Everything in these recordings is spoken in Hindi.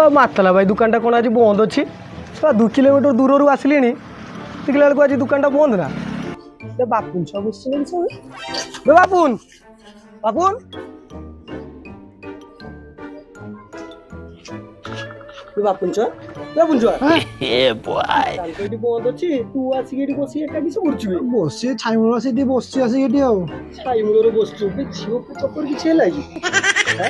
मातला भाई दुकान कौन आज बंद अच्छी 2 किलोमीटर दूर आसिले देखला बेलू आज दुकान बंद ना बापुन सब बापुन बापुन बापुन बापुन बंद अच्छी तू आसिक बस बस छाईमूल बस आसिक छाईमूल बस झील चक्कर किसी है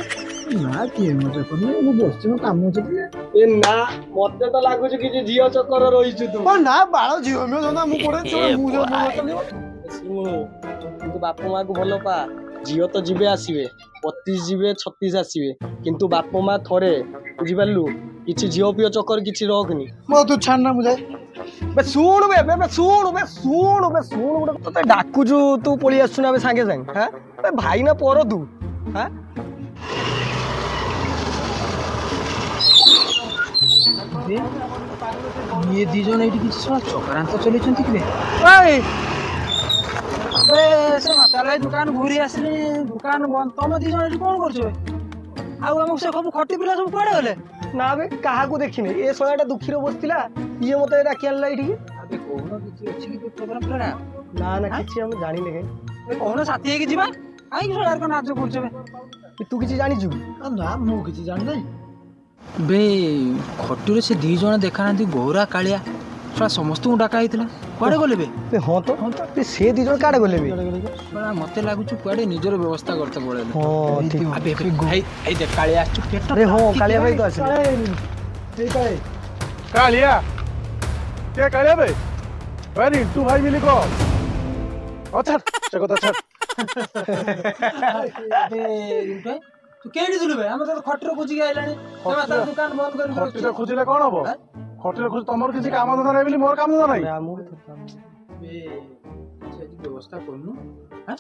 ना किए मजा करनी मु बस काम ए ना मते तो लागुछ कि झियो चक्कर रही तू ना बाळ झियो में ना मु पड़े मु किंतु बाप मां को भलो पा झियो तो जीवे आसीबे 25 जीवे 36 आसीबे किंतु बाप मां थोड़े बुझी पालु किछि झियो पियो चक्कर किछि रखनी मो तू छान ना मुझे बे सुन तो डाकू जो तू पळी आसु ना बे संगे संग हां भाई ना पर तू हां ये दी जन एठी किछ चक्रांत चले छंती कि ओए बे से माताले दुकान घुरी आसले दुकान बंद तम दी जन एठी कोन करछो आ हम से सब खटी पिला सब पड़े गले ना बे काहा को देखिने ए सोयाटा दुखी रो बसतिला ये मते डाकी आनला एठी अबे कोनो किछ अछि कि प्रोग्राम प्लान ना ना किछ हम जानि ले बे कोनो साथी है कि जीवा आई कि सोयार को नाच करछबे तू किछ जानि छु ना मु किछ जानि नै बे खटुरे से दी जण देखा ना गौरा कालिया थोड़ा समस्त डाका होता कुआडे गले बे हाँ तो से दी जण काडे गले बे मते लागु कुआडे निजर व्यवस्था करते पड़े हां ठीक अबे भाई ए देख कालिया पेट अरे हां कालिया भाई तो आसे ठीक है कालिया के कालिया बे अरे तू भाई मिली को अच्छा चको तो अच्छा ए रिंटू तू केडी दिलु बे हम तो खटरो खोजी के आइलानी ते माता दुकान बंद कर खटरो खोजिले कोन हबो खटरो खोज तमर किछि काम धंदा नै बिली मोर काम धंदा नै हमर बे सेति व्यवस्था करनु हां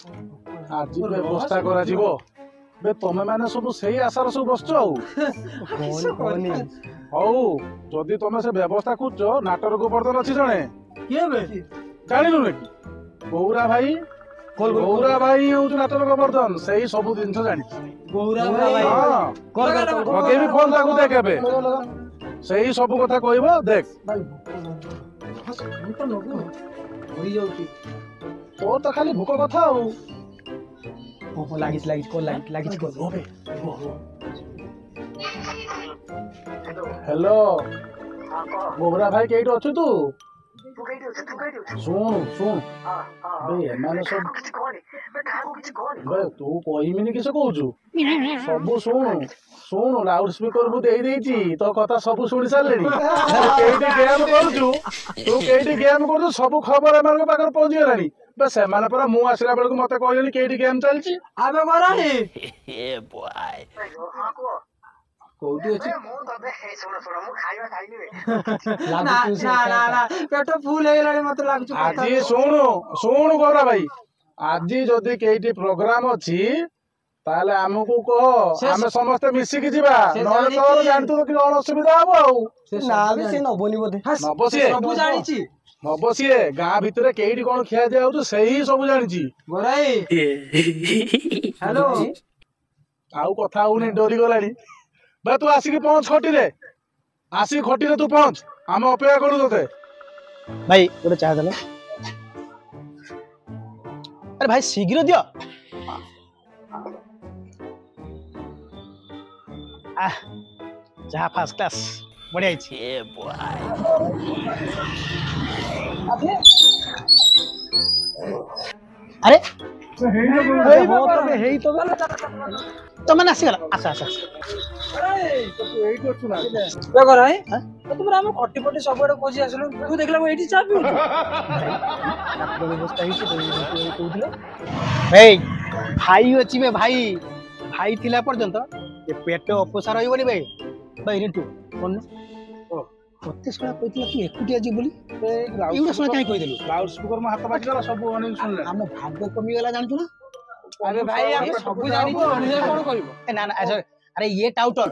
आज व्यवस्था करा जीवो बे तमे माने सब सेही आसार सब बसचो कोनी हौ जदी तमे से व्यवस्था कुचो नाटर गोवर्धन अछि जणे के बे जानिलु नै गौरा भाई गौरा भाई हूँ नाटर गोवर्धन सही सब दिन जानी गौरा भाई मगे भी फोन लागू देख एबे सही सब कथा कहबो देख तो खाली भूक कथा हो लागिस को हेलो गौरा भाई केइटो अछि तू सुन बे माने सब बे तू कहिमिनी किसे कहूछु सब सुन लाउड स्पीकर बु देई देइची तो कथा सब सुनि सालेनी तू केइटी गेम करछु सब खबर हमर पाकर पहुंची गेलानी बे से माने पर मु आसिला बेलको मते कहलेनी केइटी गेम चलची आबे गरानी ए बॉय कोडी अछि मु तबे सुन मु खाइबा खाइनी ना पेट फुल हे गेलानी मते लागछु आजी सुन गौरा भाई आजी जदी केइटी प्रोग्राम अछि ताले हमकु कह हम समस्त मिसी की जीवा नले तो जानतु कि कोन असुविधा हबो ना भी से नबोनी बोधे नबसी सब जानि छी नबसी गां भितरे केइटी कोन खिया दे आउ सही सब जानि छी गोराई हेलो आउ कथा आउ नै डोरी गलानी बे तू आसी की पहुंच खटी रे तू पहुंच हम अपेक्षा करू तोते भाई गोटे चाह देलो अरे भाई शीघ्र दियो जहाँ फर्स्ट क्लास बढ़िया छी ए बॉय अरे हेई तो गला तो मैंने आसी गला अच्छा अरे तो तू एई तो सुना बे कर है तो तुम हम खट्टी पट्टी सब बड़े खोजी आसलो तू देखला एठी चा पिउ व्यवस्था ही कहउदिले भाई अछि बे भाई थिला पर्यंत ये पेट अपसार होइबनी भाई रिंटू कोन कते सुना कहतिला कि एकुटिया जी बोली एउडा सुना काई कहि देलु लाउड स्पीकर में हाथ बाजला सब अनिल सुनले हम भाग्य कमी गेला जानतु ना अरे भाई हम सब जानि छी अनिल कोन करिवो ना अरे ये टाउटर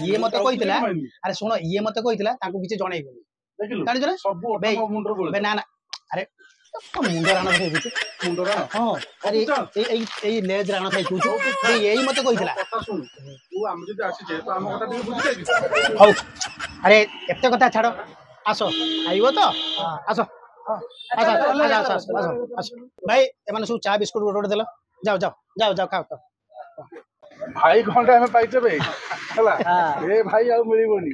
ये मते कहितला अरे सुनो ये मते कहितला ताको किछ जणाई बोली देखिलु जानि जरा सब मुंडर बोल बे ना अरे मुंड राणा खाई कुछ मुंड राणा हां अरे ए लेज राणा खाई कुछ यही मते कहितला कथा सुन तू हम जदी आसी जे तो हम कथा टिके बुझि जाबी हौ अरे एते कथा छाड़ो आसो आइबो तो आसो आसो भाई एमाने सब चा बिस्कुट गोटे देलो जाओ जाओ जाओ जाओ खाओ भाई घंटा हमें पाइते बे हला ए भाई आ मिलिबोनी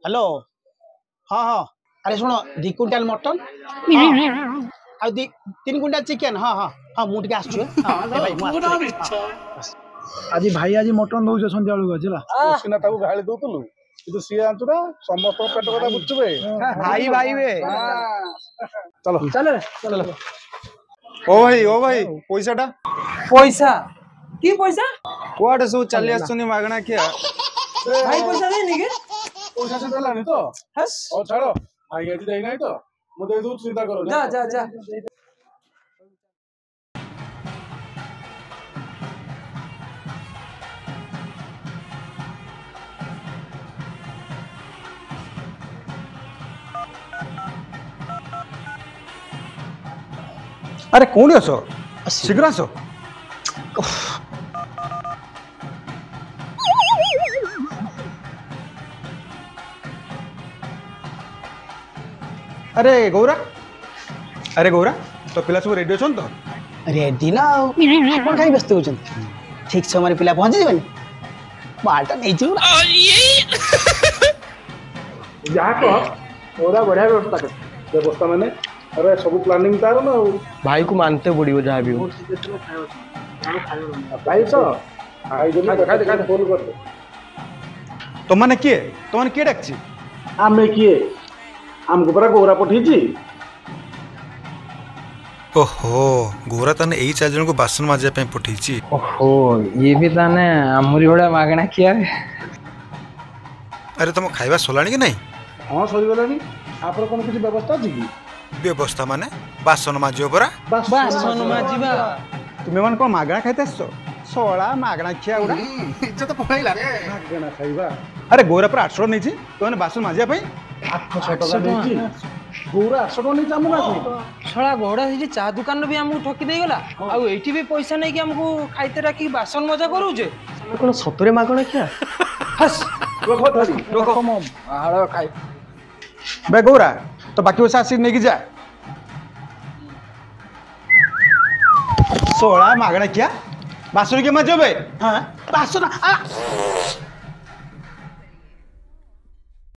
हेलो हाँ हाँ अरे सुनो 2 क्विंटाल मटन आ 3 क्विंटाल चिकन हाँ हाँ हाँ मुझे आसछु आज भाई आज मटन दउछ संध्या बेलू गजला सिना ताऊ गाली दउतलु किंतु सी आंचु ना समस्त पेट कथा बुझबे भाई भाई बे चलो चल चल ओ भाई पैसाटा पैसा की पैसा कुआडे सब चली आसुनी मागणा किया भाई पैसा देनी के पैसा से देलानी तो हस ओ छाड़ो भाई आज देई नाही तो मु दे दउ चिंता करो जा जा जा अरे कौन आस शीघ्र आस अरे गौरा तो पिला सब रेडी अछन तो रेडी ना कौन खाई व्यस्त होचन ठीक समय पिला पहुंची जबनी मालटा नहीं छु या को ओरा बढ़िया व्यवस्था माने अरे सब प्लानिंग तार ना भाई को मानते पड़ो जहाँ भी हो भाई तो भाई जल्दी फोन कर दे तो माने किए डाकछि आमे किए हमको परा गौरा पठेछि ओहो गौरा तने एई 4 जन को बासन माजे पे पठेछि ओहो ये भी ताने आमरी बड़ा मागना किया अरे तुम खाइबा सोलानी कि नहीं हां सरी गलानी आपरो कोन किछि व्यवस्था अछि की व्यवस्था माने बासन माजियो परा बासन माजिबा तुमे मन को मागणा खाइते आसो सोळा मागणा खिया उडा इज्जत पळैला रे मागणा खाइबा अरे गौरा पर 800 नहीं छी तो बासन माजिया पई 800 टका देछि गौरा 800 टका नहीं चामु ना छड़ा घोड़ा से चा दुकान भी हमको ठकी दे गला आ एठी भी पैसा नहीं कि हमको खाइते राखी बासन मजा करू जे कौन सतरे मागना किया हस रोको धरी रोको मो हाड़ खाइ बे गौरा तो बाकी पैसा आसी नहीं कि जा सोळा मागणा किया बासन के मजो बे हां बासना